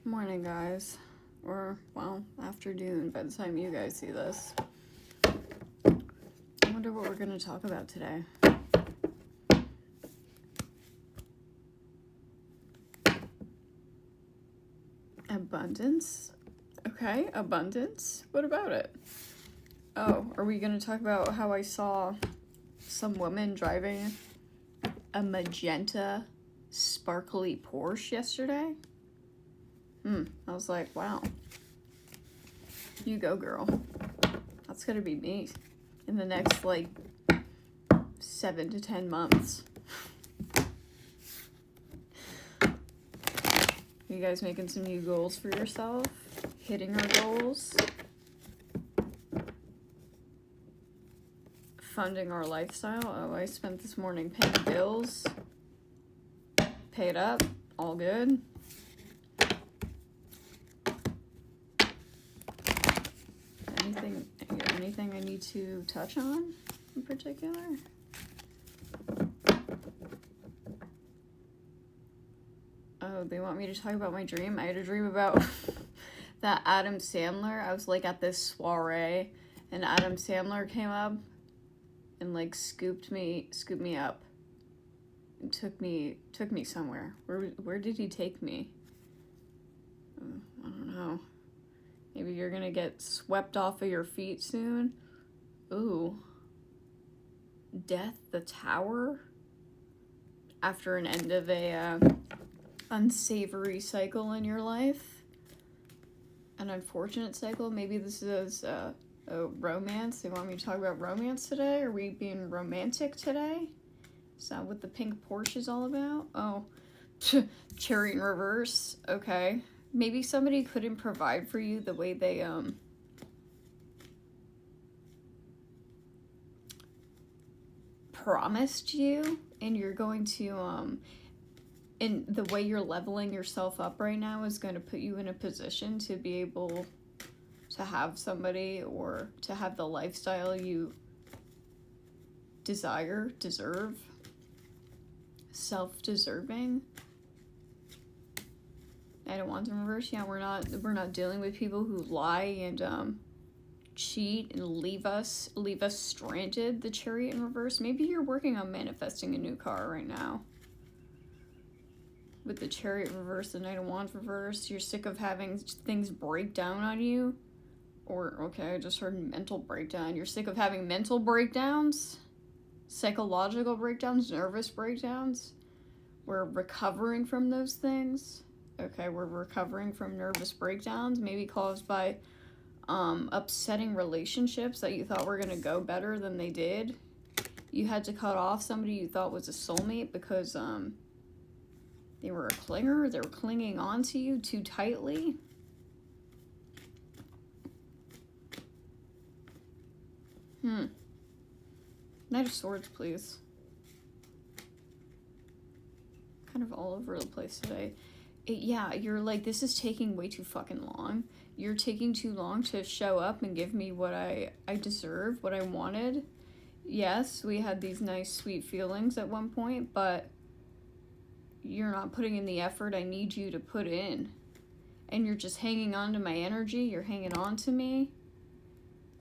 Morning, guys. Or, well, afternoon by the time you guys see this. I wonder what we're going to talk about today. Abundance? Okay, abundance? What about it? Oh, are we going to talk about how I saw some woman driving a magenta sparkly Porsche yesterday? I was like, wow. You go, girl. That's gonna be me in the next, 7 to 10 months. You guys making some new goals for yourself? Hitting our goals? Funding our lifestyle? Oh, I spent this morning paying bills. Paid up. All good. Anything I need to touch on in particular? Oh, they want me to talk about my dream? I had a dream about that Adam Sandler. I was at this soiree and Adam Sandler came up and scooped me up and took me somewhere. Where did he take me? I don't know. Maybe you're gonna get swept off of your feet soon. Ooh. Death the Tower? After an end of a unsavory cycle in your life? An unfortunate cycle? Maybe this is a romance. They want me to talk about romance today? Are we being romantic today? Is that what the pink Porsche is all about? Oh. Cherry in reverse. Okay. Maybe somebody couldn't provide for you the way they, promised you, and you're going to, and the way you're leveling yourself up right now is going to put you in a position to be able to have somebody or to have the lifestyle you deserve, self-deserving. I don't want to reverse. Yeah, we're not dealing with people who lie and cheat and leave us stranded. The Chariot in reverse. Maybe you're working on manifesting a new car right now. With the Chariot reverse, the Knight of Wands reverse, you're sick of having things break down on you. Or, okay, I just heard mental breakdown. You're sick of having mental breakdowns, psychological breakdowns, nervous breakdowns. We're recovering from those things. Okay, we're recovering from nervous breakdowns, maybe caused by upsetting relationships that you thought were going to go better than they did. You had to cut off somebody you thought was a soulmate because they were a clinger. They were clinging on to you too tightly. Knight of Swords, please. Kind of all over the place today. Yeah, you're this is taking way too fucking long. You're taking too long to show up and give me what I deserve, what I wanted. Yes, we had these nice, sweet feelings at one point, but you're not putting in the effort I need you to put in. And you're just hanging on to my energy. You're hanging on to me.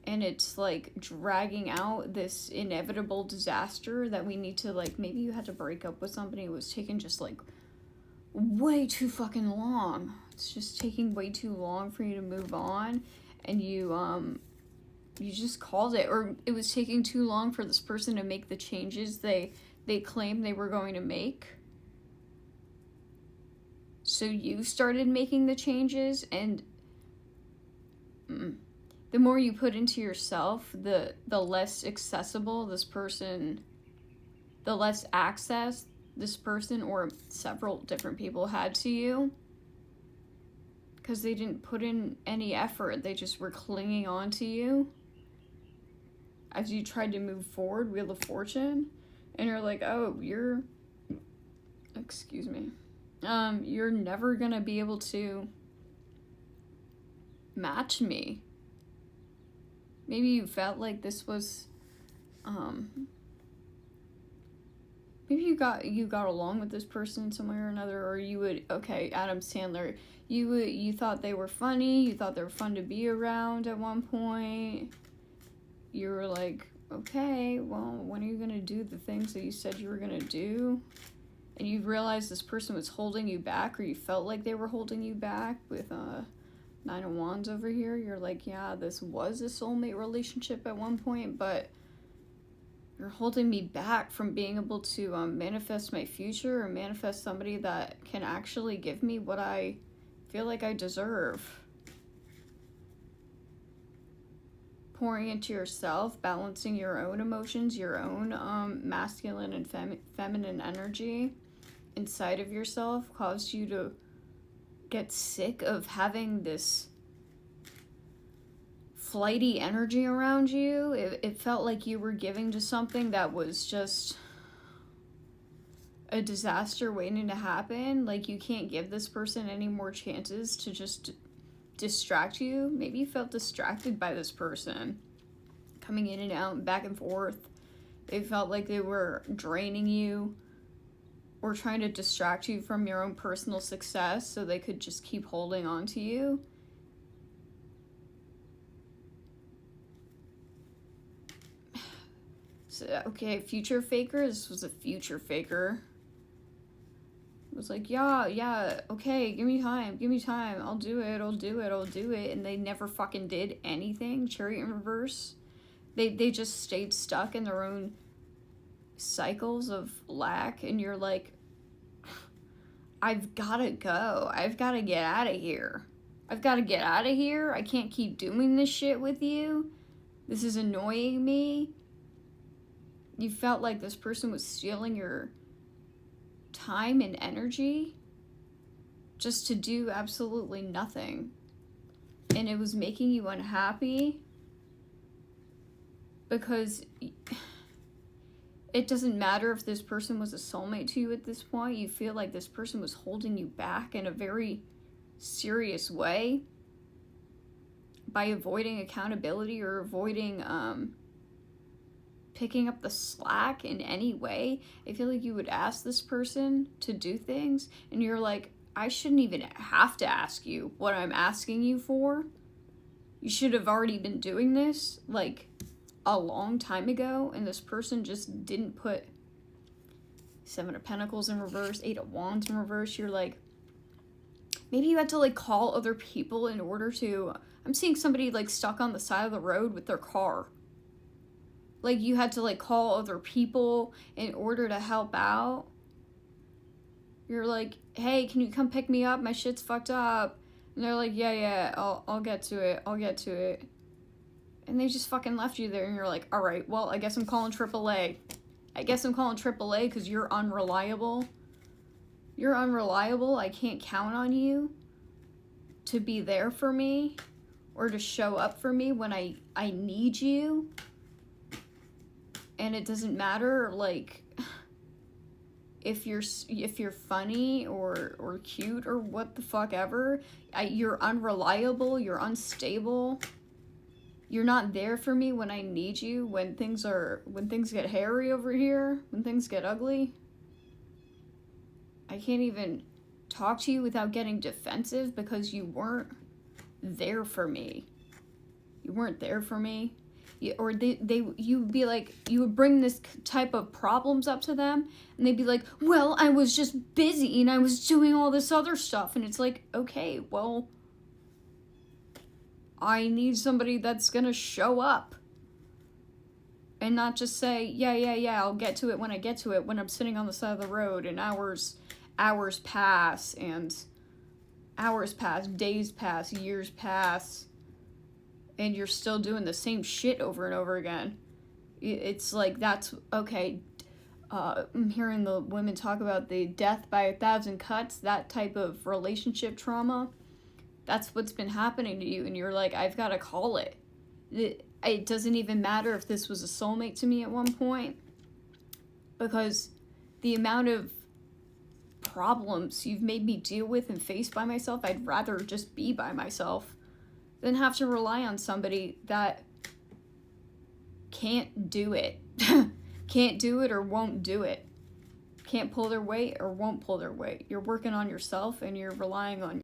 And it's dragging out this inevitable disaster that we need to maybe you had to break up with somebody who was taking just way too fucking long. It's just taking way too long for you to move on, and you just called it, or it was taking too long for this person to make the changes they claimed they were going to make. So you started making the changes, and the more you put into yourself, the less accessible this person, the less access this person or several different people had to you, because they didn't put in any effort. They just were clinging on to you as you tried to move forward. Wheel of Fortune, and you're oh, excuse me, you're never gonna be able to match me. Maybe you felt this was maybe you got along with this person some way or another, or you would, okay, Adam Sandler, you thought they were funny, you thought they were fun to be around at one point. You were like, okay, well, when are you gonna do the things that you said you were gonna do? And you realized this person was holding you back, or you felt like they were holding you back with Nine of Wands over here. You're like, yeah, this was a soulmate relationship at one point, but you're holding me back from being able to manifest my future or manifest somebody that can actually give me what I feel like I deserve. Pouring into yourself, balancing your own emotions, your own masculine and feminine energy inside of yourself caused you to get sick of having this flighty energy around you. It felt like you were giving to something that was just a disaster waiting to happen. Like, you can't give this person any more chances to just distract you. Maybe you felt distracted by this person coming in and out and back and forth. They felt like they were draining you or trying to distract you from your own personal success so they could just keep holding on to you. So, okay, future faker. This was a future faker. It was like, yeah, okay, give me time, I'll do it. And they never fucking did anything. Chariot in reverse. They just stayed stuck in their own cycles of lack, and you're like, I've gotta go. I've gotta get out of here. I can't keep doing this shit with you. This is annoying me. You felt like this person was stealing your time and energy just to do absolutely nothing. And it was making you unhappy because it doesn't matter if this person was a soulmate to you at this point. You feel like this person was holding you back in a very serious way by avoiding accountability or avoiding picking up the slack in any way. I feel like you would ask this person to do things and you're like, I shouldn't even have to ask you what I'm asking you for. You should have already been doing this like a long time ago, and this person just didn't put Seven of Pentacles in reverse, Eight of Wands in reverse. You're like, maybe you had to like call other people in order to, I'm seeing somebody like stuck on the side of the road with their car. Like, you had to like call other people in order to help out. You're like, hey, can you come pick me up? My shit's fucked up. And they're like, yeah, I'll get to it. And they just fucking left you there, and you're like, all right, well, I guess I'm calling AAA. Because you're unreliable. I can't count on you to be there for me or to show up for me when I need you. And it doesn't matter, like, if you're funny or cute or what the fuck ever. You're unreliable, you're unstable. You're not there for me when I need you, when things get hairy over here, when things get ugly. I can't even talk to you without getting defensive because you weren't there for me. You would bring this type of problems up to them, and they'd be like, well, I was just busy and I was doing all this other stuff. And it's like, okay, well, I need somebody that's gonna show up and not just say, yeah, I'll get to it when I get to it, when I'm sitting on the side of the road and hours pass, days pass, years pass, and you're still doing the same shit over and over again. It's like, that's, okay, I'm hearing the women talk about the death by 1,000 cuts, that type of relationship trauma. That's what's been happening to you, and you're like, I've got to call it. It doesn't even matter if this was a soulmate to me at one point, because the amount of problems you've made me deal with and face by myself, I'd rather just be by myself than have to rely on somebody that can't do it. Can't do it or won't do it. can't pull their weight or won't pull their weight. You're working on yourself and you're relying on